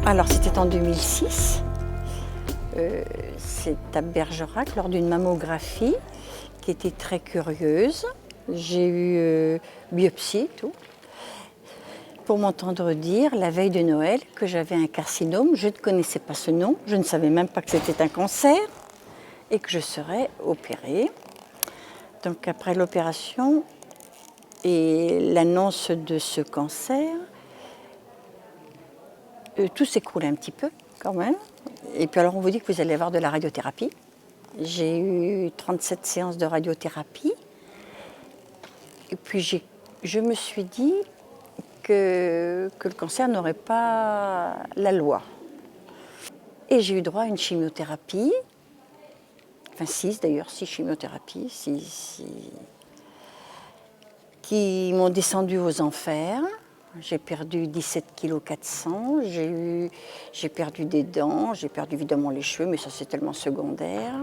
Alors c'était en 2006, c'est à Bergerac lors d'une mammographie qui était très curieuse. J'ai eu biopsie et tout. Pour m'entendre dire la veille de Noël que j'avais un carcinome, je ne connaissais pas ce nom, je ne savais même pas que c'était un cancer et que je serais opérée. Donc après l'opération et l'annonce de ce cancer, tout s'écroule un petit peu quand même. Et puis alors on vous dit que vous allez avoir de la radiothérapie. J'ai eu 37 séances de radiothérapie. Et puis je me suis dit que le cancer n'aurait pas la loi. Et j'ai eu droit à une chimiothérapie, enfin 6 d'ailleurs, 6 chimiothérapies, 6, qui m'ont descendu aux enfers. J'ai perdu 17,4 kg, j'ai perdu des dents, j'ai perdu évidemment les cheveux, mais ça c'est tellement secondaire.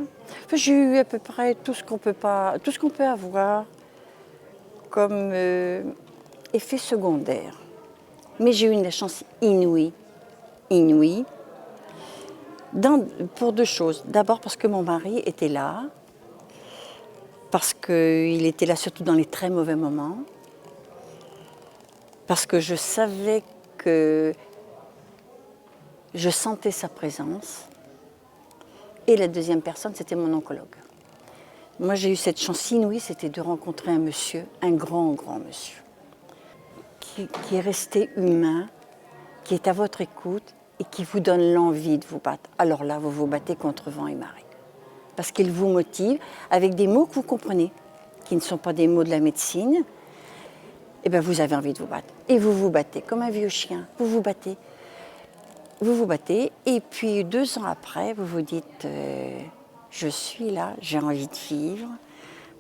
Enfin, j'ai eu à peu près tout ce qu'on peut avoir comme effet secondaire. Mais j'ai eu une chance inouïe, pour deux choses. D'abord parce que mon mari était là, parce qu'il était là surtout dans les très mauvais moments, parce que je savais que je sentais sa présence. Et la deuxième personne, c'était mon oncologue. Moi, j'ai eu cette chance inouïe, c'était de rencontrer un monsieur, un grand monsieur, qui est resté humain, qui est à votre écoute et qui vous donne l'envie de vous battre. Alors là, vous vous battez contre vent et marée. Parce qu'il vous motive avec des mots que vous comprenez, qui ne sont pas des mots de la médecine. Et bien, vous avez envie de vous battre. Et vous vous battez comme un vieux chien. Vous vous battez. Vous vous battez. Et puis, 2 ans après, vous vous dites je suis là, j'ai envie de vivre.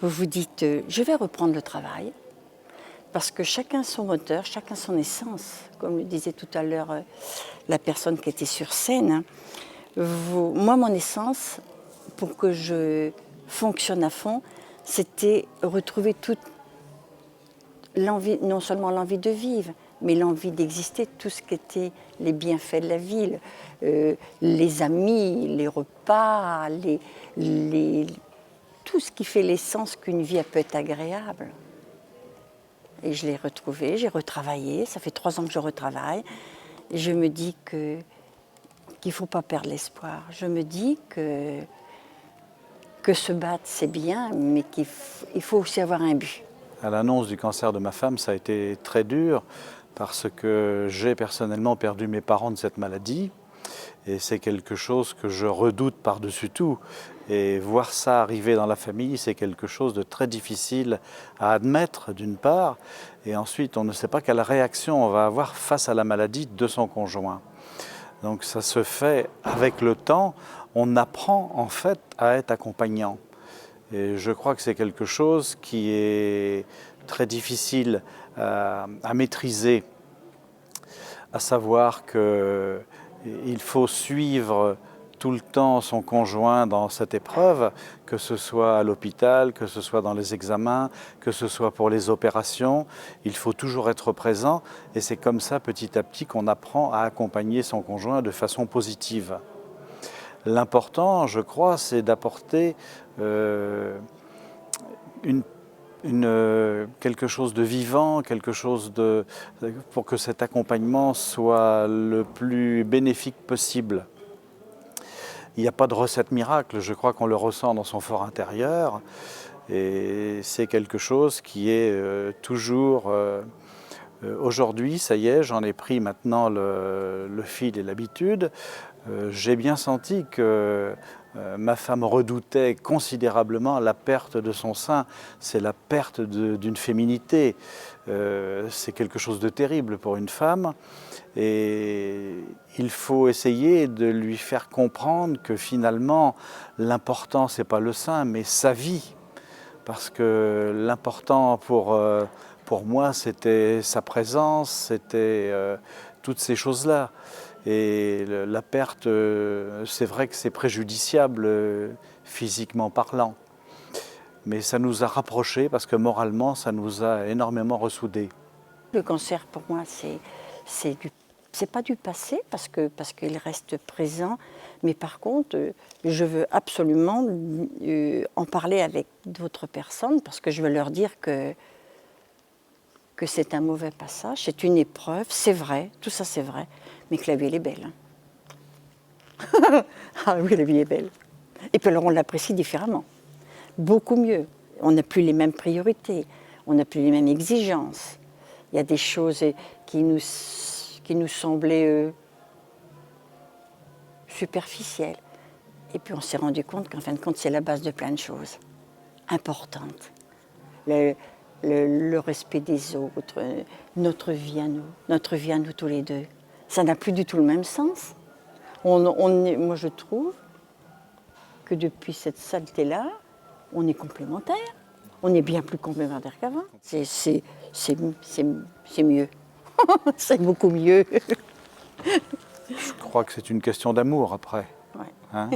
Vous vous dites je vais reprendre le travail. Parce que chacun son moteur, chacun son essence. Comme le disait tout à l'heure la personne qui était sur scène. Moi, mon essence, pour que je fonctionne à fond, c'était retrouver toute l'envie, non seulement l'envie de vivre, mais l'envie d'exister, tout ce qui était les bienfaits de la ville, les amis, les repas, tout ce qui fait l'essence qu'une vie peut être agréable. Et je l'ai retrouvé, j'ai retravaillé, ça fait 3 ans que je retravaille, et je me dis qu'il ne faut pas perdre l'espoir. Je me dis que se battre, c'est bien, mais qu'il faut aussi avoir un but. À l'annonce du cancer de ma femme, ça a été très dur parce que j'ai personnellement perdu mes parents de cette maladie et c'est quelque chose que je redoute par-dessus tout. Et voir ça arriver dans la famille, c'est quelque chose de très difficile à admettre d'une part, et ensuite on ne sait pas quelle réaction on va avoir face à la maladie de son conjoint. Donc ça se fait avec le temps, on apprend en fait à être accompagnant. Et je crois que c'est quelque chose qui est très difficile à maîtriser, à savoir qu'il faut suivre tout le temps son conjoint dans cette épreuve, que ce soit à l'hôpital, que ce soit dans les examens, que ce soit pour les opérations. Il faut toujours être présent et c'est comme ça petit à petit qu'on apprend à accompagner son conjoint de façon positive. L'important, je crois, c'est d'apporter quelque chose de vivant, pour que cet accompagnement soit le plus bénéfique possible. Il n'y a pas de recette miracle, je crois qu'on le ressent dans son fort intérieur et c'est quelque chose qui est toujours... Aujourd'hui, ça y est, j'en ai pris maintenant le fil et l'habitude. J'ai bien senti que ma femme redoutait considérablement la perte de son sein. C'est la perte d'une féminité. C'est quelque chose de terrible pour une femme. Et il faut essayer de lui faire comprendre que finalement, l'important, ce n'est pas le sein, mais sa vie. Parce que l'important pour moi, c'était sa présence, c'était toutes ces choses-là. Et la perte, c'est vrai que c'est préjudiciable physiquement parlant. Mais ça nous a rapprochés parce que moralement, ça nous a énormément ressoudés. Le cancer, pour moi, c'est c'est pas du passé parce qu'il reste présent, mais par contre, je veux absolument en parler avec d'autres personnes parce que je veux leur dire que c'est un mauvais passage, c'est une épreuve, c'est vrai, tout ça c'est vrai, mais que la vie elle est belle. Ah oui, la vie est belle. Et puis alors on l'apprécie différemment, beaucoup mieux. On n'a plus les mêmes priorités, on n'a plus les mêmes exigences. Il y a des choses qui nous semblaient superficielles. Et puis on s'est rendu compte qu'en fin de compte, c'est la base de plein de choses importantes. Le respect des autres, notre vie à nous tous les deux. Ça n'a plus du tout le même sens. Moi, je trouve que depuis cette saleté-là, on est complémentaires. On est bien plus complémentaires qu'avant. C'est mieux. C'est beaucoup mieux. Je crois que c'est une question d'amour après. Ouais. Hein